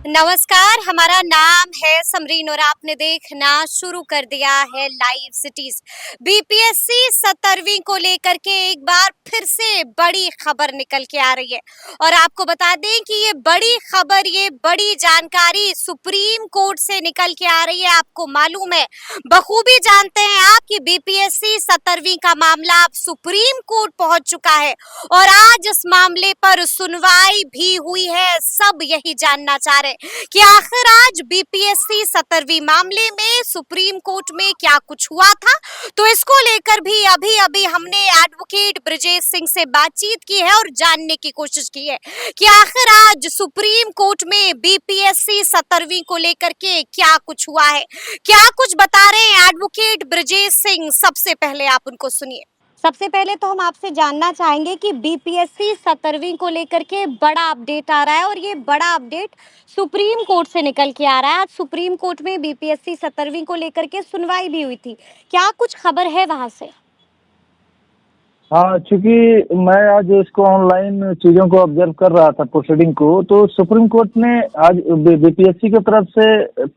नमस्कार, हमारा नाम है समरीन और आपने देखना शुरू कर दिया है लाइव सिटीज। बीपीएससी 17वीं को लेकर के एक बार फिर से बड़ी खबर निकल के आ रही है और आपको बता दें कि ये बड़ी खबर, ये बड़ी जानकारी सुप्रीम कोर्ट से निकल के आ रही है। आपको मालूम है, बखूबी जानते हैं आप कि बीपीएससी 17वीं का मामला अब सुप्रीम कोर्ट पहुंच चुका है और आज इस मामले पर सुनवाई भी हुई है। सब यही जानना चाह रहे कि आखिर आज बीपीएससी 17वीं मामले में सुप्रीम कोर्ट में क्या कुछ हुआ था। तो इसको लेकर भी अभी अभी हमने एडवोकेट ब्रजेश सिंह से बातचीत की है और जानने की कोशिश की है कि आखिर आज सुप्रीम कोर्ट में बीपीएससी 17वीं को लेकर के क्या कुछ हुआ है, क्या कुछ बता रहे हैं एडवोकेट ब्रजेश सिंह। सबसे पहले आप उनको सुनिए। सबसे पहले तो हम आपसे जानना चाहेंगे कि बीपीएससी 17वीं को लेकर के बड़ा अपडेट आ रहा है और ये बड़ा अपडेट सुप्रीम कोर्ट से निकल के आ रहा है। आज सुप्रीम कोर्ट में बीपीएससी 17वीं को लेकर के सुनवाई भी हुई थी, क्या कुछ खबर है वहां से? हाँ, चूंकि मैं आज इसको ऑनलाइन चीज़ों को ऑब्जर्व कर रहा था प्रोसीडिंग को, तो सुप्रीम कोर्ट ने आज बीपीएससी की तरफ से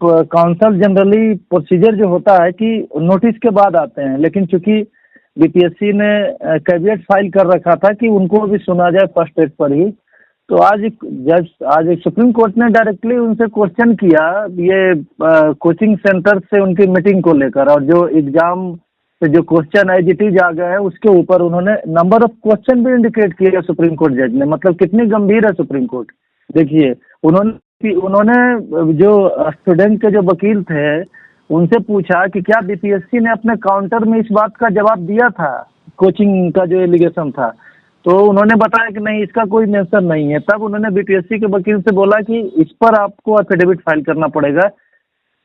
काउंसिल जनरली प्रोसीजर जो होता है कि नोटिस के बाद आते हैं, लेकिन चूंकि बीपीएससी ने कैविएट फाइल कर रखा था कि उनको भी सुना जाए फर्स्ट डेट पर ही, तो आज एक सुप्रीम कोर्ट ने डायरेक्टली उनसे क्वेश्चन किया ये कोचिंग सेंटर से उनकी मीटिंग को लेकर, और जो एग्जाम से जो क्वेश्चन एज इट इज आ गए हैं उसके ऊपर उन्होंने नंबर ऑफ क्वेश्चन भी इंडिकेट किया सुप्रीम कोर्ट जज ने। मतलब कितनी गंभीर है सुप्रीम कोर्ट। देखिए, उन्होंने जो स्टूडेंट के जो वकील थे उनसे पूछा कि क्या बीपीएससी ने अपने काउंटर में इस बात का जवाब दिया था, कोचिंग का जो एलिगेशन था, तो उन्होंने बताया कि नहीं, इसका कोई मेंशन नहीं है। तब उन्होंने बीपीएससी के वकील से बोला कि इस पर आपको एफिडेविट फाइल करना पड़ेगा।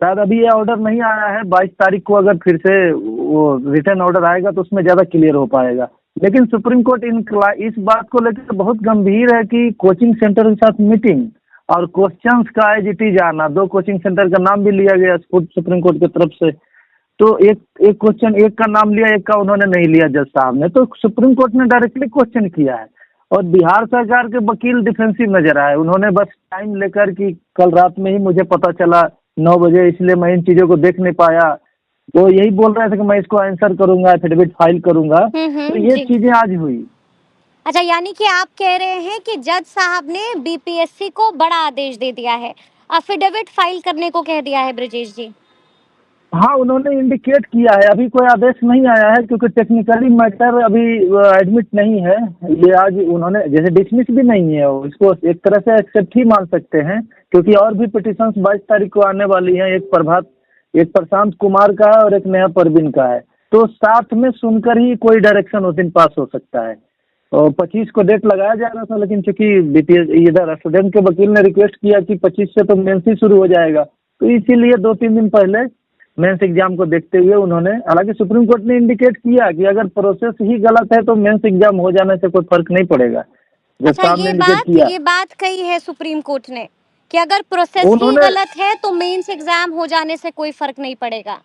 शायद अभी ये ऑर्डर नहीं आया है, 22 तारीख को अगर फिर से वो रिटर्न ऑर्डर आएगा तो उसमें ज़्यादा क्लियर हो पाएगा। लेकिन सुप्रीम कोर्ट इस बात को लेकर बहुत गंभीर है कि कोचिंग सेंटर के साथ मीटिंग और क्वेश्चंस का एज इट इज आना, 2 कोचिंग सेंटर का नाम भी लिया गया सुप्रीम कोर्ट की तरफ से, तो एक क्वेश्चन एक का नाम लिया, एक का उन्होंने नहीं लिया जज साहब ने, तो सुप्रीम कोर्ट ने डायरेक्टली क्वेश्चन किया है। और बिहार सरकार के वकील डिफेंसिव नजर आए, उन्होंने बस टाइम लेकर कि कल रात में ही मुझे पता चला 9 बजे, इसलिए मैं इन चीज़ों को देख नहीं पाया, तो यही बोल रहे थे कि मैं इसको आंसर करूंगा, एफिडेविट फाइल करूंगा। तो ये चीज़ें आज हुई। अच्छा, यानी कि आप कह रहे हैं कि जज साहब ने बीपीएससी को बड़ा आदेश दे दिया है, एफिडेविट फाइल करने को कह दिया है ब्रजेश जी। हाँ, उन्होंने इंडिकेट किया है, अभी कोई आदेश नहीं आया है क्योंकि टेक्निकली मैटर अभी एडमिट नहीं है। ये आज उन्होंने जैसे डिसमिस भी नहीं है, इसको एक तरह से एक्सेप्ट ही मान सकते हैं क्योंकि और भी पिटिशंस 22 तारीख को आने वाली हैं। एक प्रशांत कुमार का है और एक नया परवीन का है, तो साथ में सुनकर ही कोई डायरेक्शन उस दिन पास हो सकता है। और 25 को डेट लगाया जा रहा था, लेकिन चूंकि बीपीएस इधर स्टूडेंट के वकील ने रिक्वेस्ट किया कि 25 से तो मेंस ही शुरू हो जाएगा, तो इसीलिए 2-3 दिन पहले मेंस एग्जाम को देखते हुए उन्होंने, हालांकि सुप्रीम कोर्ट ने इंडिकेट किया कि अगर प्रोसेस ही गलत है तो मेंस एग्जाम हो जाने से कोई फर्क नहीं पड़ेगा। अच्छा, ये बात कही है सुप्रीम कोर्ट ने कि अगर प्रोसेस ही गलत है तो मेंस एग्जाम हो जाने से कोई फर्क नहीं पड़ेगा।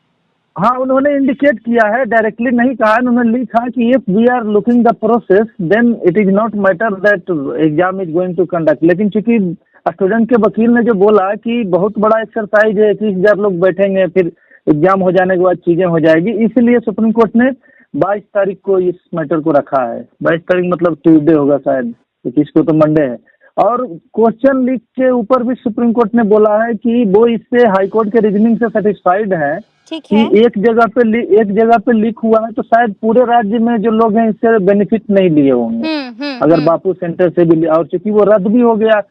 हाँ, उन्होंने इंडिकेट किया है, डायरेक्टली नहीं कहा, उन्होंने लिखा कि if we are looking the process then it is not matter that exam is going to conduct. लेकिन चूंकि स्टूडेंट के वकील ने जो बोला कि बहुत बड़ा एक्सरसाइज है, 21,000 लोग बैठेंगे, फिर एग्जाम हो जाने के बाद चीजें हो जाएगी, इसलिए सुप्रीम कोर्ट ने 22 तारीख को इस मैटर को रखा है। 22 तारीख मतलब ट्यूसडे होगा शायद, 21 को तो मंडे है। और क्वेश्चन लीक के ऊपर भी सुप्रीम कोर्ट ने बोला है कि वो इससे हाई कोर्ट के रीजनिंग से सेटिस्फाइड है कि एक जगह पे लीक हुआ है तो शायद पूरे राज्य में जो लोग हैं इससे बेनिफिट नहीं लिए होंगे अगर बापू सेंटर से भी, और चूंकि वो रद्द भी हो गया।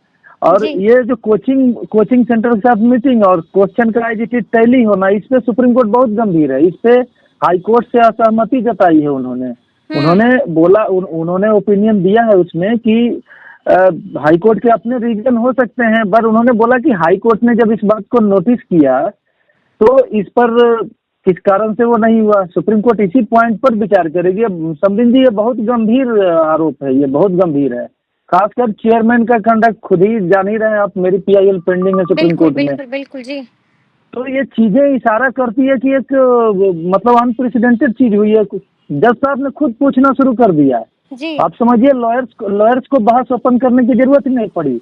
और ये जो कोचिंग सेंटर के साथ मीटिंग और क्वेश्चन का एज इट इज टैली होना, इस पे सुप्रीम कोर्ट बहुत गंभीर है। इस पे हाई कोर्ट से असहमति जताई है उन्होंने बोला, उन्होंने ओपिनियन दिया है उसमें कि हाई कोर्ट के अपने रीजन हो सकते हैं, पर उन्होंने बोला कि हाई कोर्ट ने जब इस बात को नोटिस किया तो इस पर किस कारण से वो नहीं हुआ, सुप्रीम कोर्ट इसी पॉइंट पर विचार करेगी। अब समझिए, ये बहुत गंभीर आरोप है, ये बहुत गंभीर है। खासकर चेयरमैन का कंडक्ट खुद ही जान ही रहे हैं आप, मेरी पीआईएल पेंडिंग है सुप्रीम कोर्ट में। बिल्कुल जी। तो ये चीजें इशारा करती है कि एक मतलब अनप्रेसिडेंटेड चीज हुई है। जज साहब ने खुद पूछना शुरू कर दिया है। आप समझिए, लॉयर्स को बहस ओपन करने की जरूरत ही नहीं पड़ी।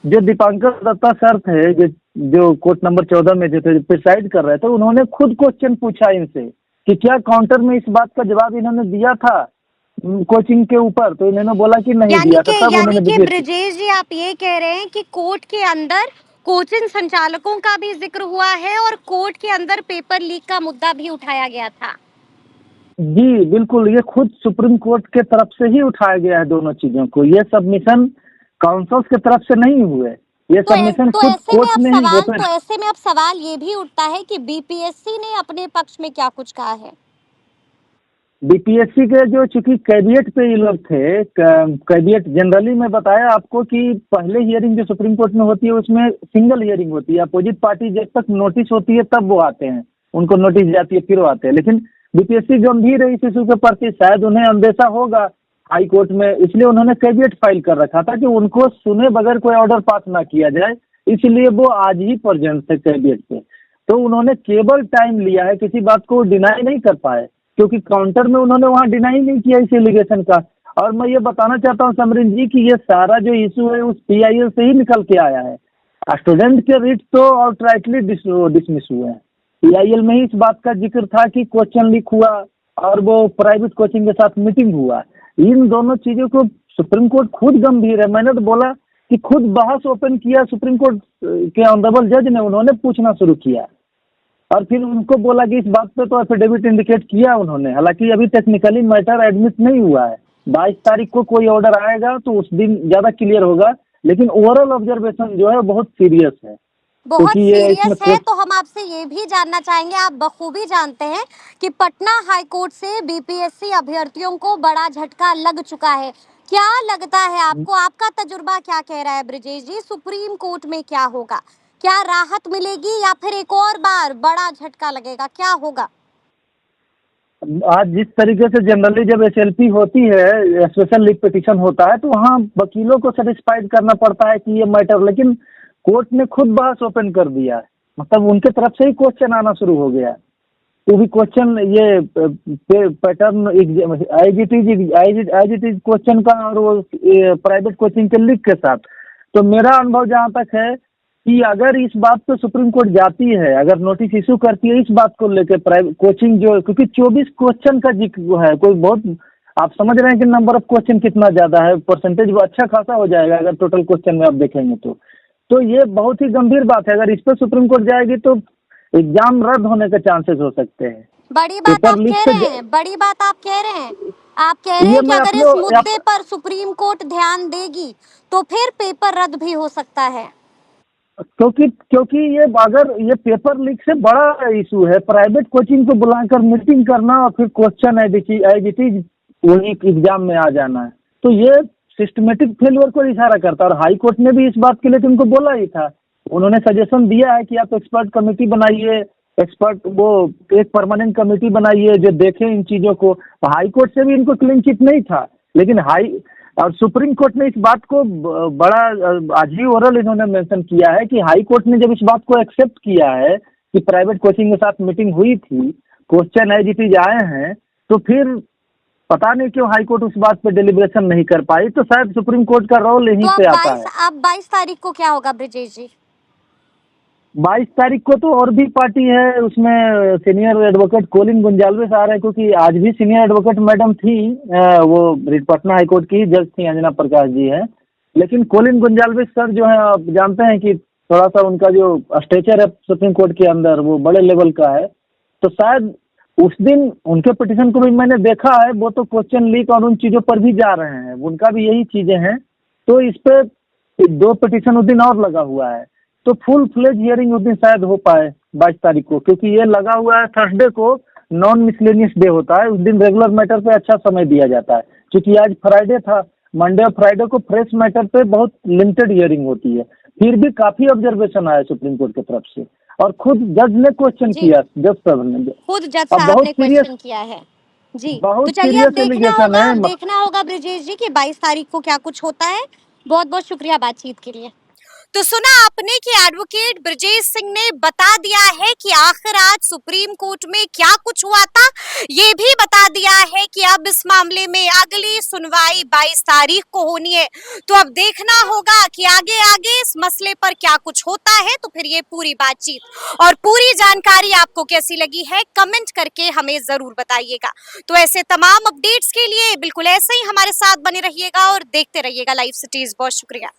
जो दीपांकर दत्ता सर थे, जो जो कोर्ट नंबर 14 में जो थे प्रिसाइड कर रहे थे, उन्होंने खुद क्वेश्चन पूछा इनसे कि क्या काउंटर में इस बात का जवाब इन्होंने दिया था कोचिंग के ऊपर, तो इन्होंने बोला कि नहीं दिया था। तब यानी उन्होंने कि बीपीएससी ब्रजेश जी आप ये कह रहे हैं कि कोर्ट के अंदर कोचिंग संचालकों का भी जिक्र हुआ है और कोर्ट के अंदर पेपर लीक का मुद्दा भी उठाया गया था। जी बिल्कुल, ये खुद सुप्रीम कोर्ट के तरफ से ही उठाया गया है दोनों चीजों को। ये सबमिशन काउंसिल्स के तरफ से नहीं हुए, ये सबमिशन खुद कोर्ट ने ही तो ऐसे में अब सवाल ये भी उठता है कि बीपीएससी ने अपने पक्ष में क्या कुछ कहा है। बीपीएससी के जो चूंकि कैबिनेट पे ये लोग थे, कैबिनेट जनरली मैं बताया आपको कि पहले हियरिंग जो सुप्रीम कोर्ट में होती है उसमें सिंगल हियरिंग होती है, अपोजिट पार्टी जब तक नोटिस होती है तब वो आते हैं, उनको नोटिस जाती है फिर वो आते हैं। लेकिन बीपीएससी गंभीर है इस इशू के प्रति, शायद उन्हें अंदेशा होगा हाई कोर्ट में, इसलिए उन्होंने कैबिनेट फाइल कर रखा था कि उनको सुने बगैर कोई ऑर्डर पास ना किया जाए, इसलिए वो आज ही प्रेजेंट थे कैबिनेट पे। तो उन्होंने केवल टाइम लिया है, किसी बात को डिनाई नहीं कर पाए, क्योंकि काउंटर में उन्होंने वहां डिनाई नहीं किया इस एलिगेशन का। और मैं ये बताना चाहता हूँ समरीन जी कि ये सारा जो इशू है उस पीआईएल से ही निकल के आया है। स्टूडेंट के रिट तो आउटराइटली डिसमिस हुए हैं, पीआईएल में ही इस बात का जिक्र था कि क्वेश्चन लीक हुआ और वो प्राइवेट कोचिंग के साथ मीटिंग हुआ। इन दोनों चीजों को सुप्रीम कोर्ट खुद गंभीर है, मैंने तो बोला कि खुद बहस ओपन किया सुप्रीम कोर्ट के ऑनरेबल जज ने, उन्होंने पूछना शुरू किया और फिर उनको बोला कि इस बात पे तो एफिडेविट इंडिकेट किया उन्होंने। हालांकि अभी टेक्निकली मैटर एडमिट नहीं हुआ है, 22 तारीख को कोई ऑर्डर आएगा तो उस दिन ज्यादा क्लियर होगा, लेकिन ओवरऑल ऑब्जर्वेशन जो है बहुत सीरियस है। बहुत क्योंकि ये सीरियस इसमें है, तो हम आपसे ये भी जानना चाहेंगे, आप बखूबी जानते हैं कि पटना हाई कोर्ट से बीपीएससी अभ्यर्थियों को बड़ा झटका लग चुका है। क्या लगता है आपको, आपका तजुर्बा क्या कह रहा है ब्रजेश जी, सुप्रीम कोर्ट में क्या होगा? क्या राहत मिलेगी या फिर एक और बार बड़ा झटका लगेगा, क्या होगा? आज जिस तरीके से जनरली जब एसएलपी होती है, स्पेशल लीव पिटीशन होता है, तो वहाँ वकीलों को सेटिस्फाइड करना पड़ता है कि ये मैटर, लेकिन कोर्ट ने खुद बहस ओपन कर दिया है, मतलब उनके तरफ से ही क्वेश्चन आना शुरू हो गया। तो भी क्वेश्चन ये pattern as it is question का और वो प्राइवेट कोचिंग के लीक के साथ। तो मेरा अनुभव जहाँ तक है कि अगर इस बात पे सुप्रीम कोर्ट जाती है, अगर नोटिस इशू करती है इस बात को लेकर प्राइवेट कोचिंग जो, क्योंकि 24 क्वेश्चन का जिक्र है, कोई बहुत, आप समझ रहे हैं कि नंबर ऑफ क्वेश्चन कितना ज्यादा है, परसेंटेज वो अच्छा खासा हो जाएगा अगर टोटल क्वेश्चन में आप देखेंगे तो ये बहुत ही गंभीर बात है। अगर इस पर सुप्रीम कोर्ट जाएगी तो एग्जाम रद्द होने के चांसेस हो सकते हैं। बड़ी बात आप कह रहे हैं, बड़ी बात आप कह रहे हैं, आप कह रहे हैं कि अगर इस मुद्दे पर सुप्रीम कोर्ट ध्यान देगी तो फिर पेपर रद्द भी हो सकता है। क्योंकि ये अगर ये पेपर लीक से बड़ा इशू है, प्राइवेट कोचिंग को बुलाकर मीटिंग करना और फिर क्वेश्चन एज इट इज वही एग्जाम में आ जाना है, तो ये सिस्टमेटिक फेलियर को इशारा करता है। और हाई कोर्ट ने भी इस बात के लिए तुमको बोला ही था, उन्होंने सजेशन दिया है कि आप एक्सपर्ट कमेटी बनाइए, एक्सपर्ट वो एक परमानेंट कमेटी बनाइए जो देखे इन चीजों को। हाई कोर्ट से भी इनको क्लीन चिट नहीं था, लेकिन और सुप्रीम कोर्ट ने इस बात को बड़ा आज ही ओरल इन्होंने मेंशन किया है कि हाई कोर्ट ने जब इस बात को एक्सेप्ट किया है कि प्राइवेट कोचिंग के साथ मीटिंग हुई थी, क्वेश्चन एज इट इज आए हैं, तो फिर पता नहीं क्यों हाई कोर्ट उस बात पे डिलिब्रेशन नहीं कर पाई। तो शायद सुप्रीम कोर्ट का रोल यहीं पे आता है। अब 22 तारीख को क्या होगा ब्रजेश जी? 22 तारीख को तो और भी पार्टी है, उसमें सीनियर एडवोकेट कोलिन गुंजाल्विस आ रहे हैं, क्योंकि आज भी सीनियर एडवोकेट मैडम थी, वो पटना हाईकोर्ट की जज थी, अंजना प्रकाश जी है। लेकिन कोलिन गुंजाल्विस सर जो है, आप जानते हैं कि थोड़ा सा उनका जो स्टेचर है सुप्रीम कोर्ट के अंदर वो बड़े लेवल का है, तो शायद उस दिन उनके पिटीशन को भी मैंने देखा है, वो तो क्वेश्चन लीक और उन चीजों पर भी जा रहे हैं, उनका भी यही चीजें हैं। तो इस पे 2 पिटीशन उस दिन और लगा हुआ है, तो फुल फ्लेज हियरिंग उस दिन शायद हो पाए 22 तारीख को, क्योंकि ये लगा हुआ है थर्सडे को नॉन मिसलेनियस डे होता है, उस दिन रेगुलर मैटर पे अच्छा समय दिया जाता है। क्योंकि आज फ्राइडे था, मंडे और फ्राइडे को फ्रेश मैटर पे बहुत लिमिटेड हियरिंग होती है। फिर भी काफी ऑब्जर्वेशन आया सुप्रीम कोर्ट की तरफ से, और खुद जज ने क्वेश्चन किया, जज साहब ने, खुद जज साहब ने क्वेश्चन किया है जी। तो चलिए अब देखना होगा ब्रजेश जी कि 22 तारीख को क्या कुछ होता है। बहुत बहुत शुक्रिया बातचीत के लिए। तो सुना आपने कि एडवोकेट ब्रजेश सिंह ने बता दिया है कि आखिर आज सुप्रीम कोर्ट में क्या कुछ हुआ था। ये भी बता दिया है कि अब इस मामले में अगली सुनवाई 22 तारीख को होनी है। तो अब देखना होगा कि आगे आगे इस मसले पर क्या कुछ होता है। तो फिर ये पूरी बातचीत और पूरी जानकारी आपको कैसी लगी है, कमेंट करके हमें जरूर बताइएगा। तो ऐसे तमाम अपडेट्स के लिए बिल्कुल ऐसे ही हमारे साथ बने रहिएगा और देखते रहिएगा लाइव सिटीज। बहुत शुक्रिया।